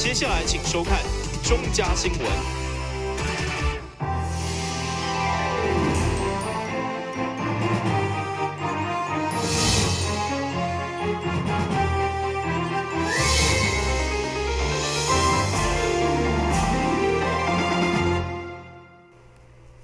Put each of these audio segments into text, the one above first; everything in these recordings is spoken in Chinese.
接下来请收看中嘉新闻。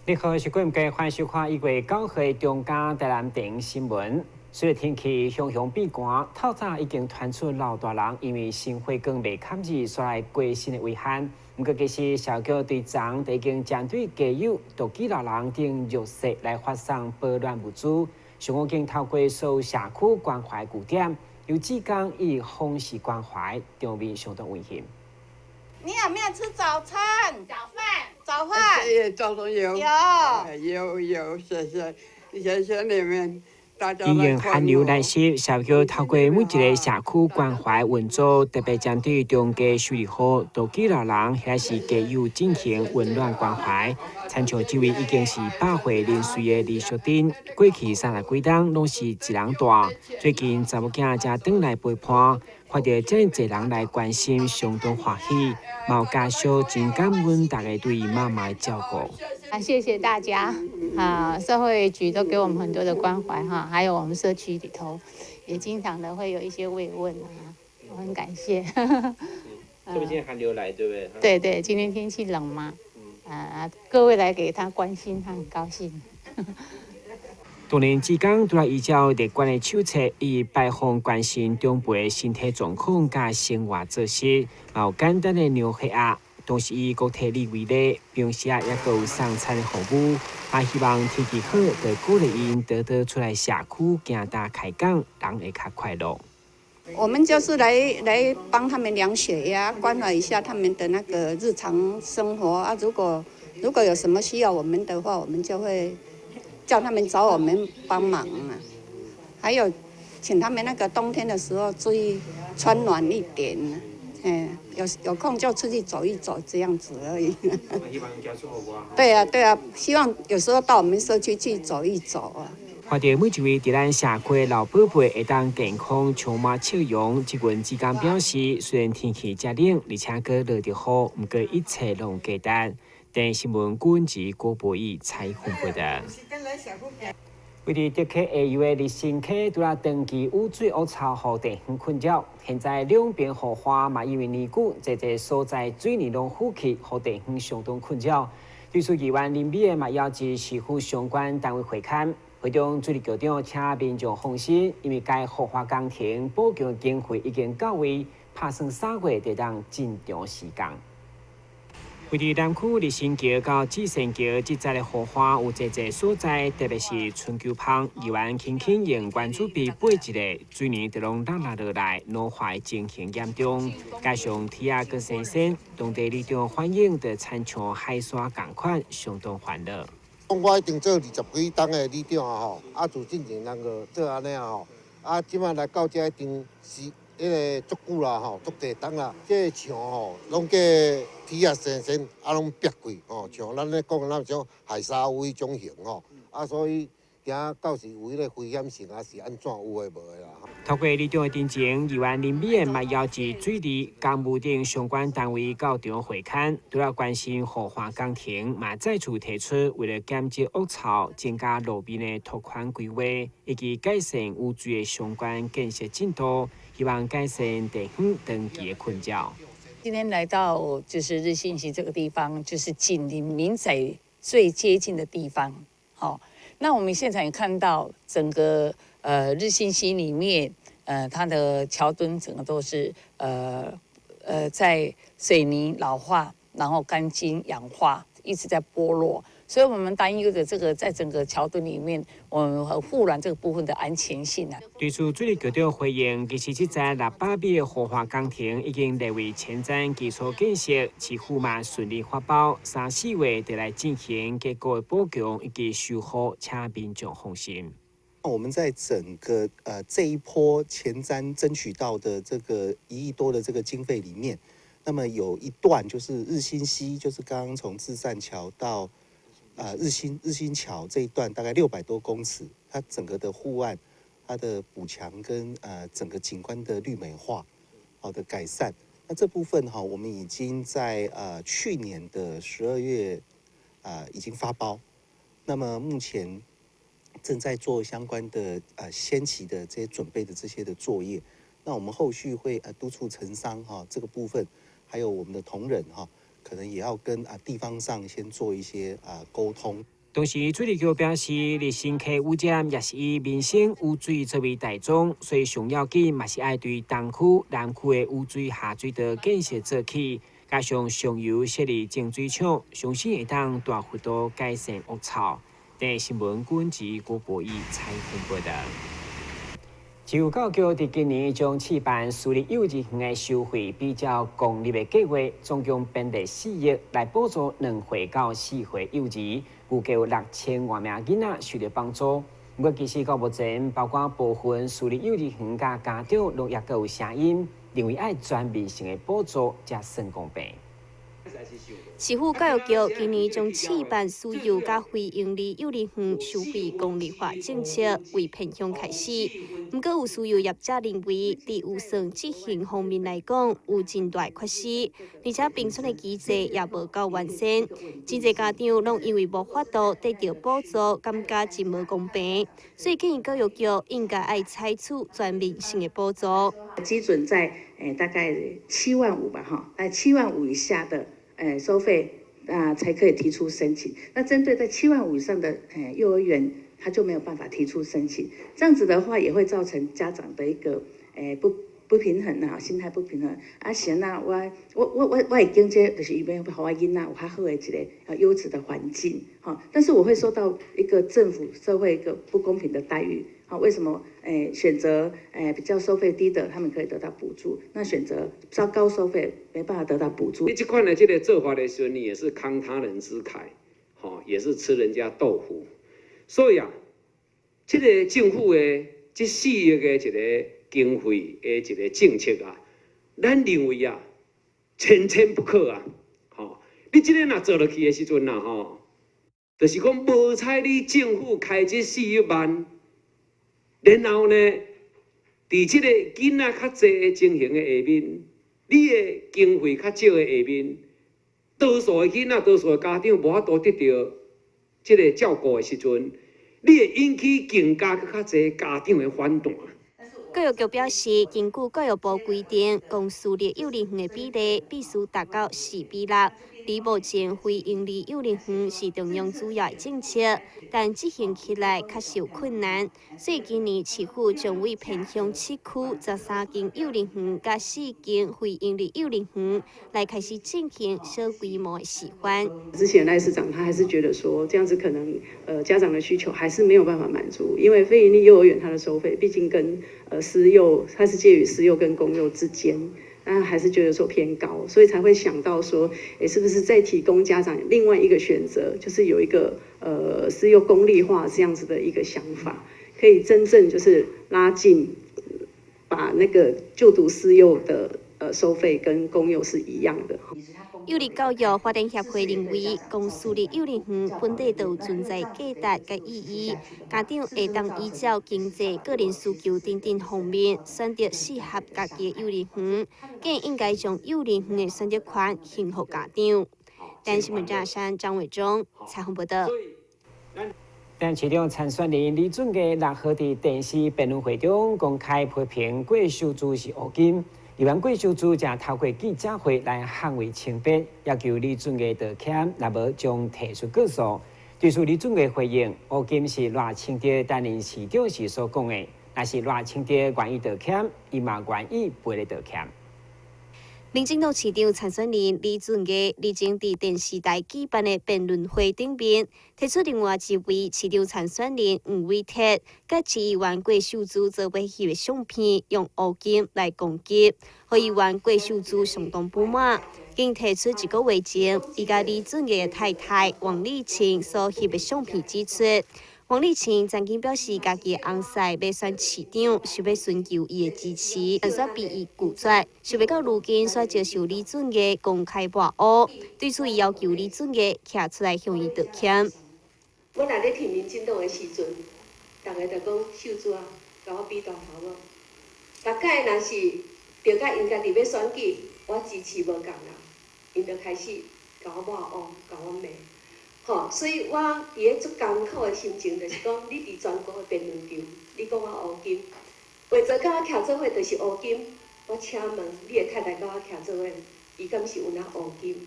你好，是观众，欢迎收看1月9日中嘉台南电影新闻。随着天气向向变寒，透早已经传出老大人因为心血管未堪治所来过身的危险。不过，其实社区队长已经针对家友、独居老人等弱势来发送保暖物资。上午经透过所有社区关怀据点，由志工以方式关怀，场面相当温馨。你有没有吃早餐？早饭。早上有。谢谢你们。因应寒流来袭，社区透过每一个社区关怀援助，特别针对中家视力好、独居老人还是家友进行温暖关怀。参照这位已经是100岁龄岁的李淑珍，过去30几天拢是一人大，最近查某囝才转来陪伴，看到这么多人来关心，相当欢喜。毛家属真感恩大家对妈妈的照顾。谢谢大家社会局都给我们很多的关怀还有我们社区里头也经常的会有一些慰问我很感谢。特别今天寒流来，对不对？对对，今天天气冷嘛，各位来给他关心，他很高兴。当年志工除了依照列管的手册，以拜访关心长辈的身体状况加生活作息，也有简单的量血压。同时以国体力为例，平时也有送餐的服务，希望天气好，就鼓励因多多出来社区行大开讲，人会较快乐。我们就是来帮他们量血压，关怀一下他们的那个日常生活如果有什么需要我们的话，我们就会叫他们找我们帮忙还有，请他们那个冬天的时候注意穿暖一点有空就出去走一走，这样子而已。对啊，希望有时候到我们社区去走一走看到每一位在咱社区的老宝贝会当健康、充满笑容，这群志工表示，虽然天气真冷，而且佫落得雨，不过一切拢简单。电新闻顾问及郭博义采访报道。为了德克下游的日新溪，除了长期污水污臭和地方困扰，现在两边河花嘛因为年久，这所在水泥拢浮起，和地方相当困扰。对此，议员林美的嘛邀集市府相关单位会勘，会中水利局长请民众放心，因为该河花工程补强经费已经到位，打算3月就当正常施工。为了南区日新桥到至善桥这带的河花有这个所在，特别是春秋旁，议员轻轻用原子笔背一个，水泥就拢落落来，老化的情形严重。加上天啊更生鲜，当地里长反映的亲像海沙同款，相当烦恼。我一定做20几档的里长自进前那个做安尼即摆来到这一定是足久啦足地档啦，这墙拢计铁啊生鲜拢逼过像咱咧讲那种海沙有迄种型所以惊到时有迄个危险性是安怎有诶无诶啦。透过里长的真情，议员林美的嘛邀集水利、工务等相关单位到场会勘，除了关心河花工程，嘛再次提出为了减少恶臭、增加路边的拓宽规划，以及改善污水的相关建设进度，希望改善地方长期的困扰。今天来到就是日新溪这个地方，就是紧邻民宅最接近的地方。那我们现场也看到整个日新溪里面，它的桥墩整个都是在水泥老化，然后钢筋氧化，一直在剥落。所以我们担忧的这个在整个桥墩里面，我们和护栏这个部分的安全性对此，水利局长回应，其实这在600米的河花工程已经列为前瞻基础建设，市府嘛顺利发包，3、4月就来进行结构的补强以及修复，请民众放心。我们在整个这一波前瞻争取到的这个1亿多的这个经费里面，那么有一段就是日新溪，就是刚刚从至善桥到日新桥这一段大概600多公尺，它整个的护岸、它的补强跟整个景观的绿美化，好的改善，那这部分哈，我们已经在去年的12月已经发包，那么目前正在做相关的先期的这些准备的这些的作业。那我们后续会督促承商哈这个部分，还有我们的同仁哈，可能也要跟地方上先做一些沟通。同时，水利局表示，日新溪污染也是以民生污水作为大宗，所以上要紧嘛是爱对东区、南区的污水下水道建设做起，加上上游设立净水厂，相信会当大幅度改善恶臭。第新闻管及郭博义采访报道。就教育伫今年将试办私立幼稚园的收费比较公立的计划，总共编列4亿来补助2岁到4岁幼儿，预计有6000多名囡仔受到帮助。不过，其实到目前，包括部分私立幼稚园甲家长都也有声音，认为爱全面性的补助才算公平。市府教育局今年将试办私幼甲非营利幼儿园收费公立化政策为偏向开始。不过，有私幼业者认为，伫预算执行方面来讲，有真大缺失，而且评选的机制也无够完善。真侪家长拢因为无法度得到补助，感觉真无公平，所以建议教育局应该爱采取全面性的补助。基准在大概75000吧，哈，在75000以下的收费才可以提出申请。那针对在75000以上的幼儿园，他就没有办法提出申请。这样子的话，也会造成家长的一个不平衡啊，心态不平衡。行啊，我已经就是预备给我囡仔有较好的一个优质的环境，哈。但是我会受到一个政府社会一个不公平的待遇。好，为什么选择比较收费低的，他们可以得到补助，那选择较高收费没办法得到补助。你这款的这个做法的时候，你也是慷他人之慨，也是吃人家豆腐。所以这个政府的这4亿的一个经费的一个政策咱认为千不可啊！你这个若做落去的时阵就是讲无采你政府开这4亿万。然后呢，伫即个囡仔较侪的情形的下面，你的经费较少的下面，多数的囡仔、多数的家长无法度得到即个照顾的时阵，你会引起更加较侪家长的反弹。教育局表示，根据教育部规定，公私立幼儿园的比例必须达到4:6。而目前非营利幼儿园是中央主要的政策，但执行起来确实有困难。所以今年市府将为偏乡市区13间幼儿园甲4间非营利幼儿园来开始进行小规模的示范。之前赖市长他还是觉得说这样子可能家长的需求还是没有办法满足，因为非营利幼儿园它的收费毕竟跟私幼它是介于私幼跟公幼之间。那还是觉得说偏高，所以才会想到说，是不是再提供家长另外一个选择，就是有一个私幼公立化这样子的一个想法，可以真正就是拉近，把那个就读私幼的收费跟公幼是一样的。幼儿教育发展协会认为，公私立幼儿园本地都存在价值甲意义，家长会当依照经济、个人需求等等方面选择适合家己的幼儿园，更应该将幼儿园的选择权献给家长。但新闻站山张伟忠采访报道。但市长参选人李俊杰6号伫电视辩论会中公开批评贵秀珠是乌金。台湾贵秀珠正透过记者会来捍卫清白，要求李俊杰道歉，若无将提出告诉。对此，李俊杰回应：乌金是赖清德担任市长时所讲的，若是赖清德愿意道歉，伊嘛愿意陪你道歉。民进党市长参选人李俊杰日前伫电视台举办的辩论会顶面，提出另外一位市长参选人吴伟铁，甲市议员郭秀珠做尾翕的相片，用乌金来攻击，互议员郭秀珠相当不满。并提出1个月前，伊甲李俊杰的太太王丽琴所翕的相片指出。王丽琴曾经表示，家己的翁婿要选市长，想要寻求伊的支持，但却被伊拒绝。想要到如今，却接受李俊杰公开抹黑。对此，伊要求李俊杰站出来向伊道歉。我若咧提民进党的时阵，大家就讲秀珠啊，甲我比大头无。大概若是就甲因家己要选举，我支持无共啦，因就开始甲我抹黑，甲我骂。吼，所以我伫咧足艰苦的心情，就是讲，你伫全国的辩论场，你讲我乌金，为做甲我徛做伙就是乌金。我请问你的太太甲我徛做伙，伊敢是有哪乌金？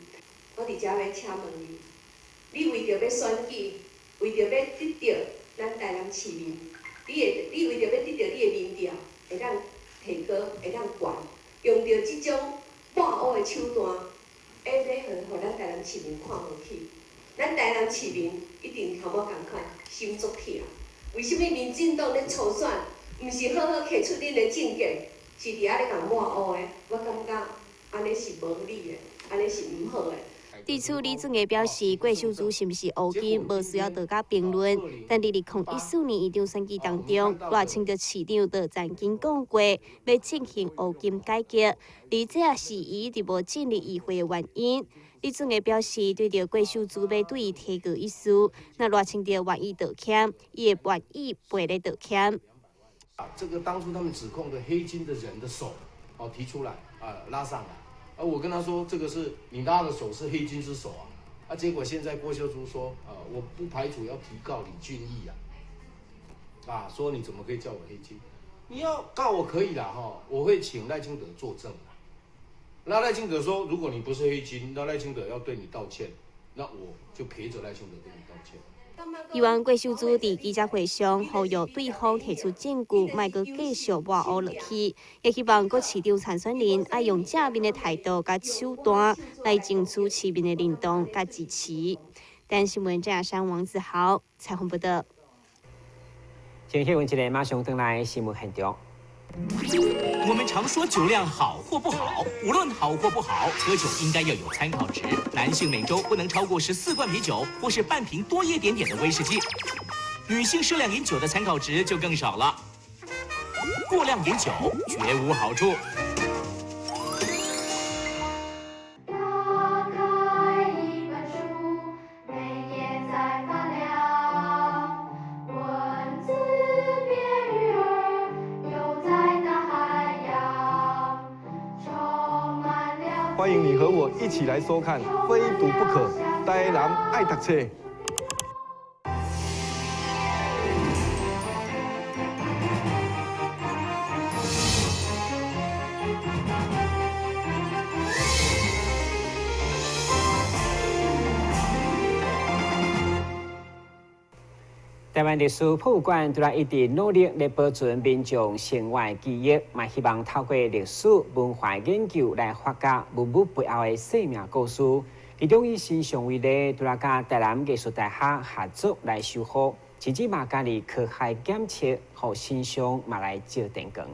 我伫遮要请问你，你为着要选举，为着要得到咱台南市民，你为着要得到你的民调会当提高，会当悬，用着即种抹黑的手段，要互咱台南市民看无起。咱台南市民一定和我共款，心足痛。为什么民进党咧初选，毋是好好摕出恁的政见，是伫遐咧共抹黑的？我感觉安尼是无理的，安尼是毋好的。对此，李俊毅表示，郭秀珠是毋是乌金，无需要大家评论。但2014年议长选举当中，赖清德市长就曾经讲过，要进行乌金改革，而这也是伊一直无进入议会的原因。李俊毅表示，对着郭秀珠要对伊提告意思，那赖清德愿意道歉，伊会愿意赔礼道歉。这个当初他们指控的黑金的人的手，提出来拉上来。我跟他说，这个是你拉的手是黑金之手啊，结果现在郭秀珠说，我不排除要提告李俊毅说你怎么可以叫我黑金？你要告我可以啦我会请赖清德作证那赖清德说，如果你不是黑金，那赖清德要对你道歉，那我就陪着赖清德对你道歉。希望郭秀珠伫记者会上呼吁对方提出证据，莫阁继续抹黑落去。也希望各市长参选人爱用正面的态度甲手段来争取市民的认同甲支持。但新闻正山王子豪采访报道。今天一个马上登来新闻现场。我们常说酒量好或不好，无论好或不好，喝酒应该要有参考值。男性每周不能超过14罐啤酒，或是半瓶多一点点的威士忌。女性适量饮酒的参考值就更少了。过量饮酒绝无好处。欢迎你和我一起来收看《非读不可》，台南爱读册。台湾历史博物馆对一直努力来保存民众生活记忆，嘛希望透过历史文化研究来发掘文物背后的生命故事。其中以新上为例，对甲台南艺术大学合作来修复，甚至嘛家己科学检测，互新乡嘛来照电光。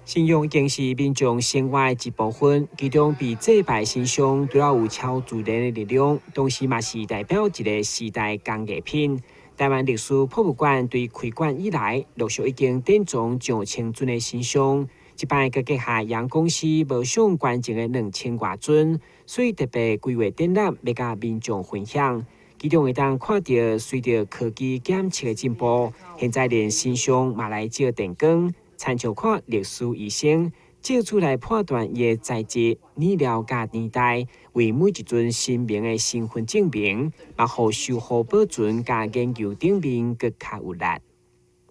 信仰已经是民众生活的一部分，其中被祭拜新乡，除了有超自然的力量，同时嘛是代表一个时代工艺品。台湾历史博物馆对开馆以来，陆续已经典藏上千尊的新像，一摆佮结合杨公司无上观前的2000多尊，所以特别规划展览要甲民众分享。其中会当看到随着科技检测的进步，现在连新像嘛来照电光，参照看历史医生。照出来判断伊的材质、染料甲年代，为每一尊神明的身份证明，也互修复保存甲研究顶面更较有力。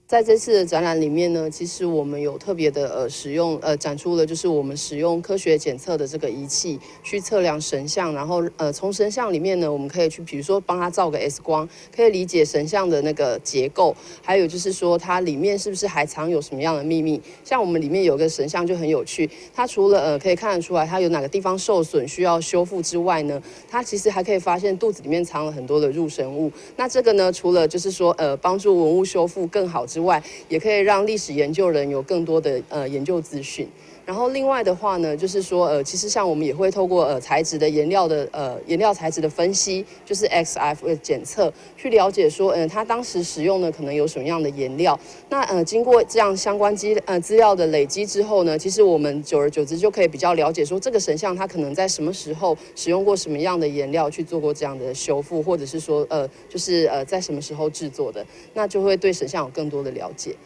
在这次的展览里面呢，其实我们有特别的使用展出了，就是我们使用科学检测的这个仪器去测量神像，然后从神像里面呢，我们可以去比如说帮它照个 X 光，可以理解神像的那个结构，还有就是说它里面是不是还藏有什么样的秘密。像我们里面有个神像就很有趣，它除了可以看得出来它有哪个地方受损需要修复之外呢，它其实还可以发现肚子里面藏了很多的入神物。那这个呢，除了就是说帮助文物修复更好之外，也可以让历史研究人有更多的研究资讯。然后另外的话呢，就是说其实像我们也会透过材质的颜料材质的分析，就是 XF 的检测，去了解说它当时使用的可能有什么样的颜料。那经过这样相关资料的累积之后呢，其实我们久而久之就可以比较了解说这个神像它可能在什么时候使用过什么样的颜料去做过这样的修复，或者是说就是在什么时候制作的，那就会对神像有更多的了解。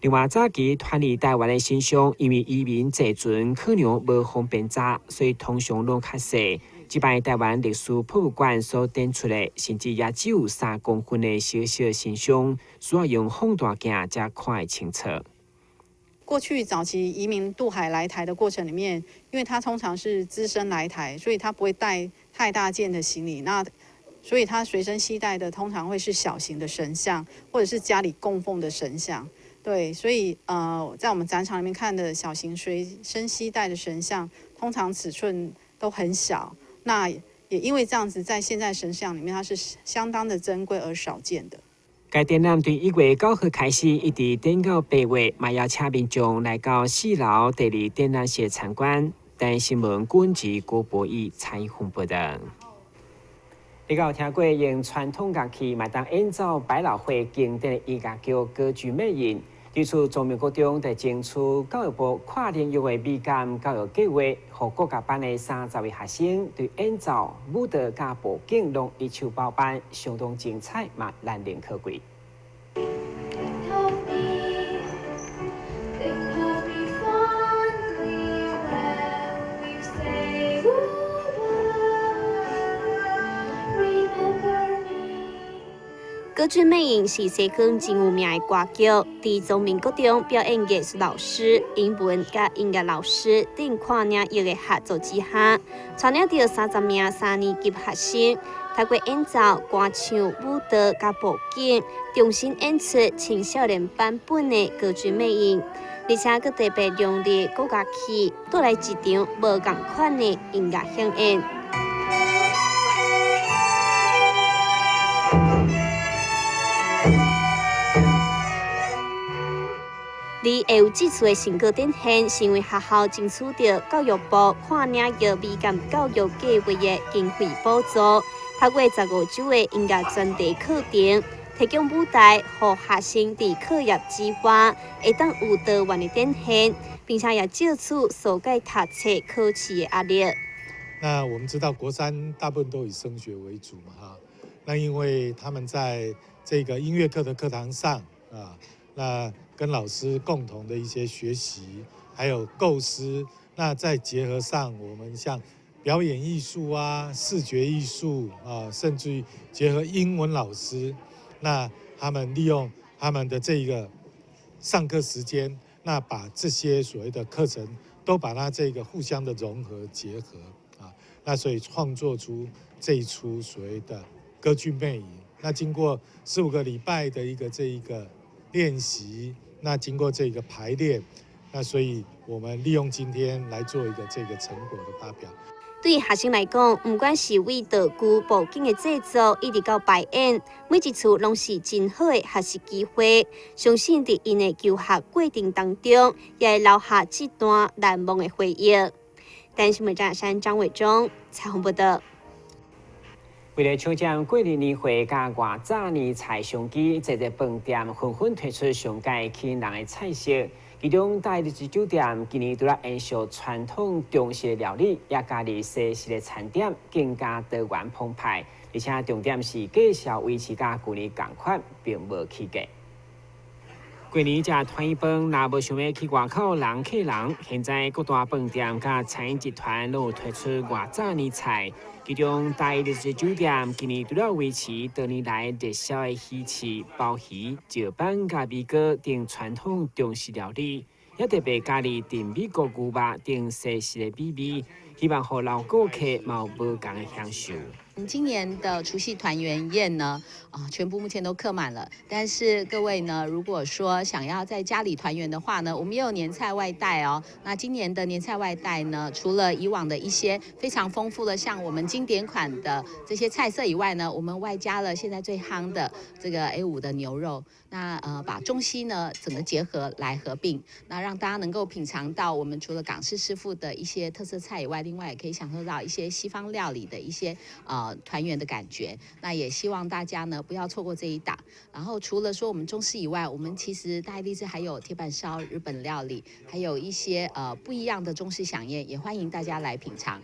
另外，早期团离台湾的现象，因为移民坐船可能无方便查，所以通常拢较细。即摆台湾历史博物馆所展出的，甚至也只有3公分的小小现象，需要用放大镜才看会清楚。过去早期移民渡海来台的过程里面，因为他通常是只身来台，所以他不会带太大件的行李，所以他随身携带的通常会是小型的神像，或者是家里供奉的神像。对，所以在我们展场里面看的小型随身携带的神像，通常尺寸都很小。那也因为这样子，在现在神像里面，它是相当的珍贵而少见的。该展览对1月9号开始，一直展到8月，嘛邀请民众来到4楼第2展览室参观。但新闻管及郭博义采访报道。你有听过用传统乐器嘛当演奏百老汇经典的音乐剧《歌剧魅影》？对此，中民国中在争取教育部跨领域的美感教育计划，和国家班的30位学生对演奏、舞蹈加布景拢一手包办，相当精彩嘛，难能可贵。歌剧魅影是西方真有名的歌剧，在中民国中表演艺术老师、英文甲音乐老师等跨领域的合作之下，带领着30名3年级学生，透过演奏、歌唱、舞蹈甲布景，重新演出青少年版本的歌剧魅影，而且佮特别用力国乐器，带来一场无同款的音乐响应。而会有这次的成果展现，是因为学校争取到教育部跨领域美感教育计划的经费补助，透过15周的音乐专题课程，提供舞台，让学生在课业之外，会当有多元的展现，并且也借此疏解读册考试的压力。那我们知道国三大部分都以升学为主嘛，哈。那因为他们在这个音乐课的课堂上啊，那跟老师共同的一些学习，还有构思，那再结合上我们像表演艺术啊、视觉艺术啊，甚至于结合英文老师，那他们利用他们的这个上课时间，那把这些所谓的课程都把它这个互相的融合结合啊，那所以创作出这一出所谓的歌剧魅影。那经过15个礼拜的这一个练习。那经过这个排练，那所以我们利用今天来做一个这个成果的发表。对学生来讲，不管是为道具、布景的制作，一直到排演，每一次拢是真好的学习机会。相信在因的求学过程当中，也会留下这段难忘的回忆。但新闻站山张伟忠采访报道。为了抢占过年年会甲外早年菜商机，这个饭店纷纷推出上届吸引人的菜色。其中，大日子酒店今年除了延续传统中式的料理，也加入西式的餐点，更加多元澎湃。而且重点是介绍维持甲旧年同款，并无起价。过年食团圆饭，若无想要去外口人客人，现在各大饭店甲餐饮集团都有推出外早年菜。其中，大日子酒店今年除了维持多年来热销的鱼翅、鲍鱼、石板甲米糕等传统中式料理，也特别加入甜美国牛肉等西式的美味，希望让老顾客有无同的享受。今年的除夕团圆宴呢，全部目前都客满了。但是各位呢，如果说想要在家里团圆的话呢，我们也有年菜外带哦。那今年的年菜外带呢，除了以往的一些非常丰富的，像我们经典款的这些菜色以外呢，我们外加了现在最夯的这个 A5 的牛肉。那把中西呢整个结合来合并，那让大家能够品尝到我们除了港式师傅的一些特色菜以外，另外也可以享受到一些西方料理的一些团圆的感觉。那也希望大家呢不要错过这一档。然后除了说我们中式以外，我们其实大爱丽丝还有铁板烧、日本料理，还有一些不一样的中式飨宴，也欢迎大家来品尝。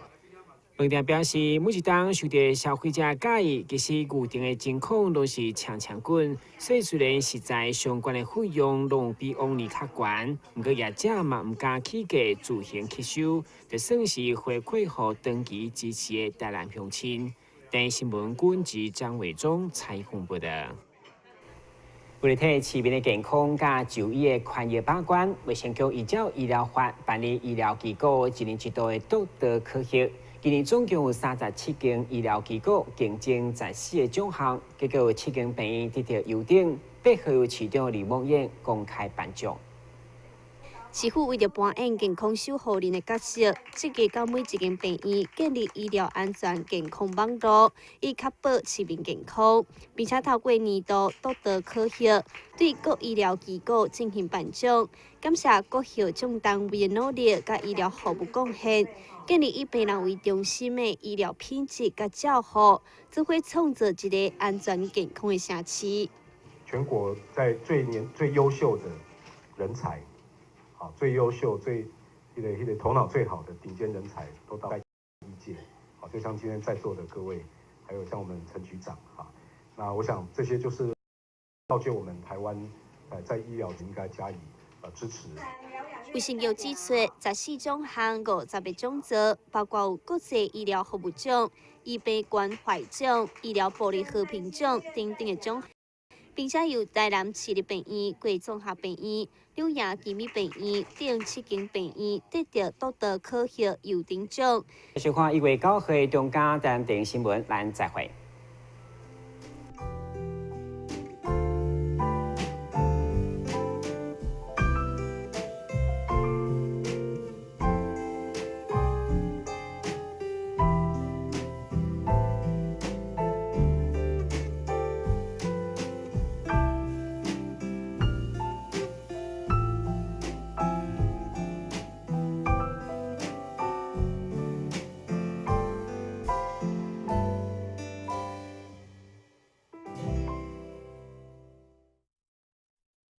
饭店表示，每一档受到消费者介意，其实固定的情况都是强滚，所以虽然实在相关的费用拢比往年较悬，不过业者嘛唔敢起价自行吸收，就算是回馈予长期支持的台南乡亲。台新闻军及张伟忠采访报道。为了替市民的健康甲就医的权益把关，卫生局依照医疗法办理医疗机构一年一度的督导考核。今年总共有37间医疗机构竞争14个奖项，结果有7间病院得到优等，8号由市长李梦燕公开颁奖。市府为着扮演健康守护人的角色，积极到每一间病院建立医疗安全健康网络，以确保市民健康，并且透过年度督导考核，对各医疗机构进行颁奖，感谢各校长单位的努力甲医疗服务贡献，建立以病人为中心的医疗品质甲照护，只会创造一个安全健康的城市。全国在最优秀的人才。最优秀、最头脑最好的顶尖人才都到医界，就像今天在座的各位，还有像我们陈局长，那我想这些就是造就我们台湾在医疗应该加以支持。卫生局指出，14奖项50个奖座，包括有国际医疗服务奖、医病关怀奖、医疗保利和平奖等等的奖。并且由台南市立病院、贵综合病院、柳营奇美病院等7间病院得到督导考核优等奖。收看1月9号中嘉台南电视新闻，咱再会。